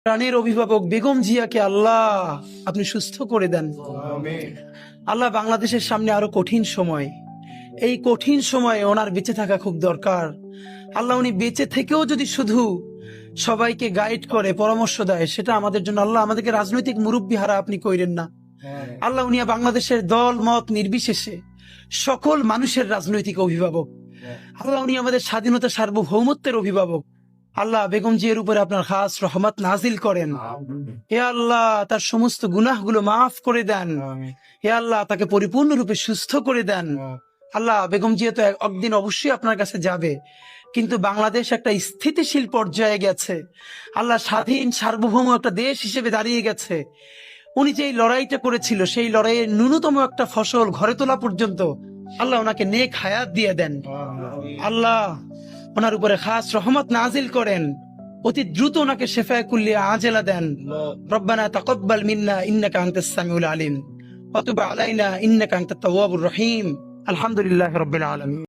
প্রাণের অভিভাবক বেগম জিয়াকে আল্লাহ আপনি সুস্থ করে দেন। আল্লাহ, বাংলাদেশের সামনে আরো কঠিন সময়, এই কঠিন সময়ে ওনার বেঁচে থাকা খুব দরকার। আল্লাহ, উনি বেঁচে থেকেও যদি শুধু সবাইকে গাইড করে, পরামর্শ দেয়, সেটা আমাদের জন্য, আল্লাহ আমাদেরকে রাজনৈতিক মুরব্বী হারা আপনি কইরেন না। আল্লাহ, উনি বাংলাদেশের দল মত নির্বিশেষে সকল মানুষের রাজনৈতিক অভিভাবক। আল্লাহ, উনি আমাদের স্বাধীনতা সার্বভৌমত্বের অভিভাবক। আল্লাহ, বেগম জিয়ার উপরে আপনার খাস রহমত নাজিল করেন। হে আল্লাহ, তার সমস্ত গুনাহগুলো মাফ করে দেন। হে আল্লাহ, তাকে পরিপূর্ণরূপে সুস্থ করে দেন। আল্লাহ, বেগম জিয়া তো একদিন অবশ্যই আপনার কাছে যাবে, কিন্তু বাংলাদেশ একটা স্থিতিশীল পর্যায়ে গেছে। আল্লাহ, স্বাধীন সার্বভৌম একটা দেশ হিসেবে দাঁড়িয়ে গেছে। উনি যে লড়াইটা করেছিল, সেই লড়াইয়ের ন্যূনতম একটা ফসল ঘরে তোলা পর্যন্ত আল্লাহ ওনাকে নেক হায়াত দিয়ে দেন। আল্লাহ, ওনার উপরে খাস রহমত নাজিল করেন। অতি দ্রুত ওনাকে শেফায়ে কুল্লিয়া আজেলা দেন। রব্বানা তাকাব্বাল মিন্না ইন্নাকা আনতাস সামিউল আলিম ওয়া তুব আলাইনা ইন্নাকা আনতাত তাওয়াবুর রহিম। আলহামদুলিল্লাহি রাব্বিল আলামিন।